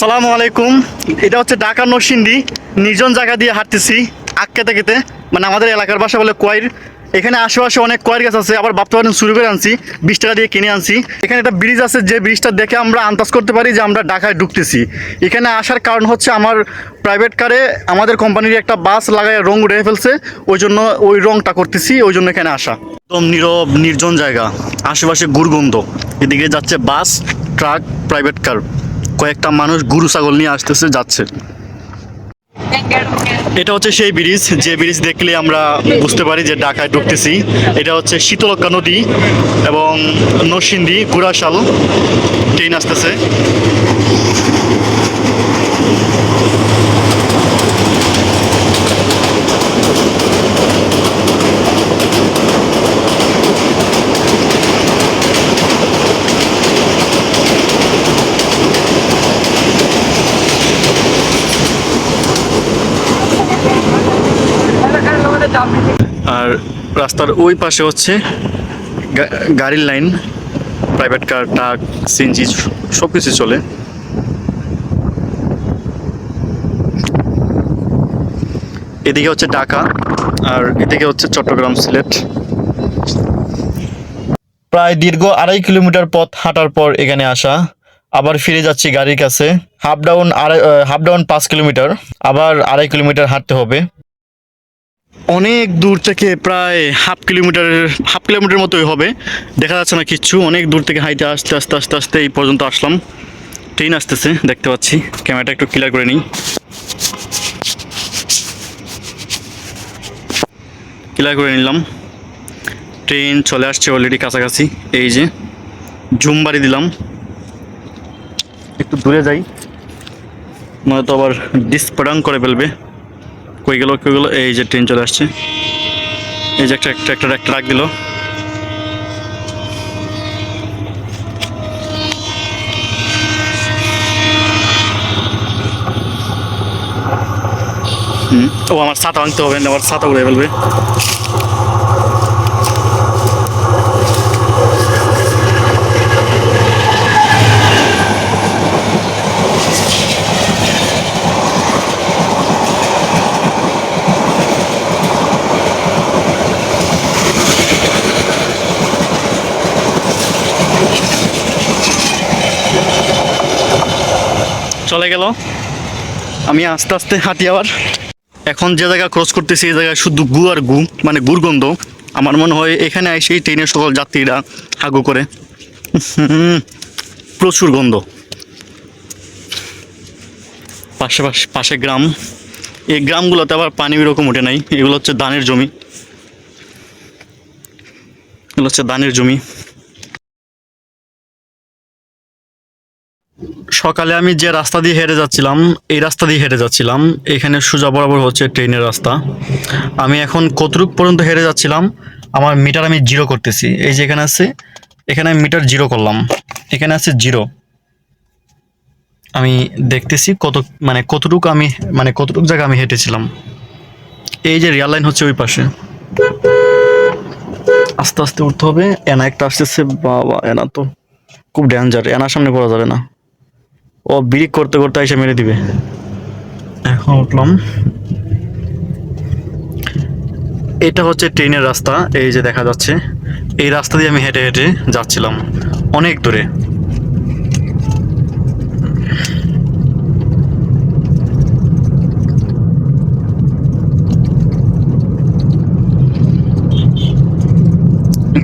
আসসালামু আলাইকুম। এটা হচ্ছে ঢাকা নরসিংদী নির্জন জায়গা দিয়ে হাঁটতেছি আক্কেতে কেতে, মানে আমাদের এলাকার ভাষা বলে কয়ের। এখানে আশেপাশে অনেক কয়ের গাছ আছে, আবার ভাবতে পারেন চুরি করে আনছি, 20 টাকা দিয়ে কিনে আনছি। এখানে একটা ব্রিজ আছে, যে ব্রিজটা দেখে আমরা আন্দাজ করতে পারি যে আমরা ঢাকায় ঢুকতেছি। এখানে আসার কারণ হচ্ছে আমার প্রাইভেট কারে আমাদের কোম্পানির একটা বাস লাগায় রং উড়ে ফেলছে, ওই জন্য ওই রংটা করতেছি, ওই জন্য এখানে আসা। একদম নীরব নির্জন জায়গা, আশেপাশে গুরগন্ধ। এদিকে যাচ্ছে বাস, ট্রাক, প্রাইভেট কার, কয়েকটা মানুষ গরু ছাগল নিয়ে আসতেছে যাচ্ছে। এটা হচ্ছে সেই ব্রিজ, যে ব্রিজ দেখলে আমরা বুঝতে পারি যে ঢাকায় ঢুকতেছি। এটা হচ্ছে শীতলক্ষ্যা নদী এবং নরসিংদী গুড়াশাল ট্রেন আসতেছে। আর রাস্তার ওই পাশে হচ্ছে গাড়ির line, private car, truck, CNG সব কিছু চলে। এদিকে হচ্ছে ঢাকা আর এদিকে হচ্ছে চট্টগ্রাম, সিলেট। প্রায় দীর্ঘ 2.5 কিলোমিটার পথ হাঁটার পর এখানে আসা। আবার ফিরে যাচ্ছি গাড়ির কাছে। হাফ ডাউন 5 কিলোমিটার, আবার 2.5 কিলোমিটার হাঁটতে হবে। অনেক দূর থেকে, প্রায় হাফ কিলোমিটার মতোই হবে, দেখা যাচ্ছে না কিচ্ছু। অনেক দূর থেকে হাইটে আস্তে আস্তে আস্তে আস্তে এই পর্যন্ত আসলাম। ট্রেন আসতেছে দেখতে পাচ্ছি, ক্যামেরাটা একটু ক্লিয়ার করে নিই। ক্লিয়ার করে নিলাম। ট্রেন চলে আসছে অলরেডি কাছাকাছি। এই যে জুম বাড়ি দিলাম, একটু দূরে যাই, নয়তো আবার ডিসপ্যাডাং করে ফেলবে। কই গেল কই গেল, এই যে ট্রেন চলে আসছে। এই যে একটা ট্রাক দিল। ও আমার ছাতা ভাঙতে হবে, আমার ছাতা উড়ে ফেলবে। চলে গেল। আমি আস্তে আস্তে হাঁটি আবার। এখন যে জায়গা ক্রস করতেছি এই জায়গায় শুধু গু আর গু, মানে গুরগন্ধ। আমার মনে হয় এখানে এসেই ট্রেনের সকল যাত্রীরা হাগু করে। প্রচুর গন্ধ। পাশে গ্রাম। এই গ্রামগুলোতে আবার পানি এরকম ওঠে নাই, এগুলো হচ্ছে ধানের জমি। এগুলো হচ্ছে ধানের জমি। সকালে আমি যে রাস্তা দিয়ে হেঁটে যাচ্ছিলাম, এই রাস্তা দিয়ে হেঁটে যাচ্ছিলাম। এখানে সোজা বরাবর হচ্ছে ট্রেনের রাস্তা। আমি এখন কতটুক পর্যন্ত হেঁটে যাচ্ছিলাম, আমার মিটার আমি জিরো করতেছি। এই যে এখানে আছে, এখানে আমি মিটার জিরো করলাম, এখানে আছে জিরো। আমি দেখতেছি কতটুক জায়গা আমি হেঁটেছিলাম। এই যে রেল লাইন হচ্ছে ওই পাশে, আস্তে আস্তে উঠতে হবে। এনা একটা আসতেছে, বাবা এনা তো খুব ডেঞ্জার, এনার সামনে পড়া যাবে না, ও ব্রেক করতে করতে এসে মেরে দিবে। এখন উঠলাম। এটা হচ্ছে ট্রেনের রাস্তা, এই যে দেখা যাচ্ছে। এই রাস্তা দিয়ে আমি হেঁটে হেঁটে যাচ্ছিলাম অনেক দূরে।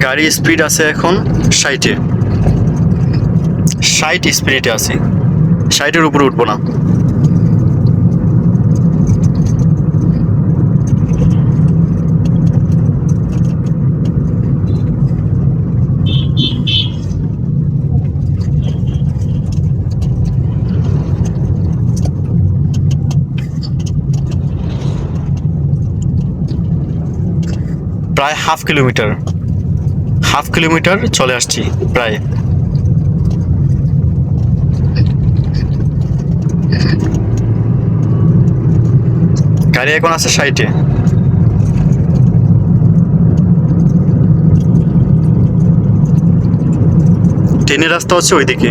গাড়ির স্পিড আছে এখন 60-এ, 60 স্পিডে আছে। 60-এর উপরে উঠবো না। প্রায় হাফ কিলোমিটার চলে আসছি প্রায়। গাড়ি এখন আছে 60-এ। ট্রেনের রাস্তা হচ্ছে ওইদিকে।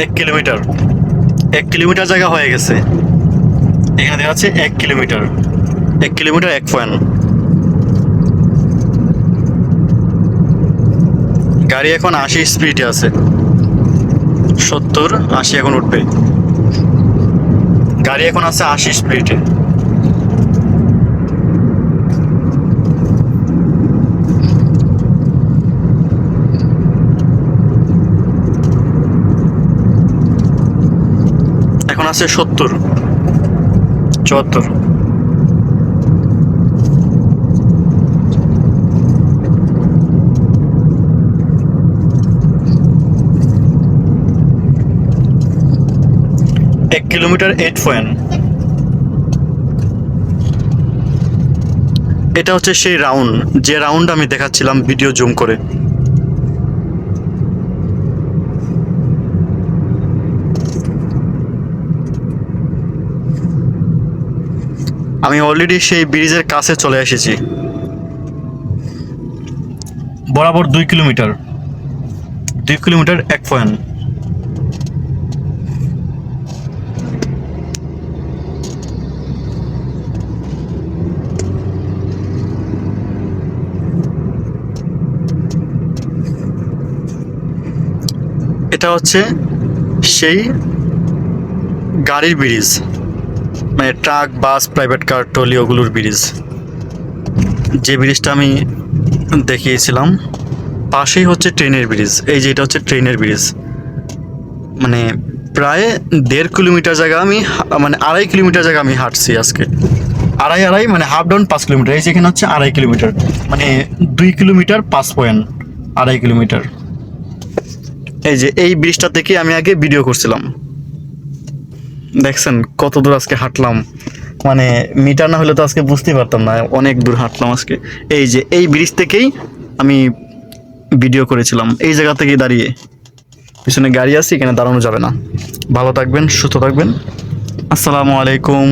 1 কিলোমিটার, 1 কিলোমিটার জায়গা হয়ে গেছে। এখানে দেখা যাচ্ছে 1 কিলোমিটার, 1 কিলোমিটার 1 পয়েন্ট। গাড়ি এখন 80 স্পিডে আছে, 70-80 এখন উঠবে। গাড়ি এখন আছে 80 স্পিডে। এখন আছে 70, 74। এক কিলোমিটার 8 পয়েন্ট। এটা হচ্ছে সেই রাউন্ড, যে রাউন্ড আমি দেখাচ্ছিলাম ভিডিও জুম করে। আমি অলরেডি সেই ব্রিজের কাছে চলে এসেছি। বরাবর 2 কিলোমিটার, 2 কিলোমিটার 1 পয়েন্ট। এটা হচ্ছে সেই গাড়ির ব্রিজ, মানে ট্রাক, বাস, প্রাইভেট কার, ট্রলি ওগুলোর ব্রিজ, যে ব্রিজটা আমি দেখিয়েছিলাম। পাশেই হচ্ছে ট্রেনের ব্রিজ। এই যে এটা হচ্ছে ট্রেনের ব্রিজ। মানে প্রায় 1.5 কিলোমিটার জায়গা আমি, মানে 2.5 কিলোমিটার জায়গা আমি হাঁটছি আজকে। আড়াই মানে হাফ ডাউন 5 কিলোমিটার। এই যে এখানে হচ্ছে 2.5 কিলোমিটার, মানে 2 কিলোমিটার 5 পয়েন্ট, 2.5 কিলোমিটার। এই যে এই ব্রিজটা থেকে আমি আগে ভিডিও করছিলাম। দেখছেন কত দূর আজকে হাঁটলাম, মানে মিটার না হলে তো আজকে বুঝতেই পারতাম না অনেক দূর হাঁটলাম আজকে। এই যে এই ব্রিজ থেকেই আমি ভিডিও করেছিলাম, এই জায়গা থেকেই দাঁড়িয়ে। পিছনে গাড়ি আছে, এখানে দাঁড়ানো যাবে না। ভালো থাকবেন, সুস্থ থাকবেন। আসসালামু আলাইকুম।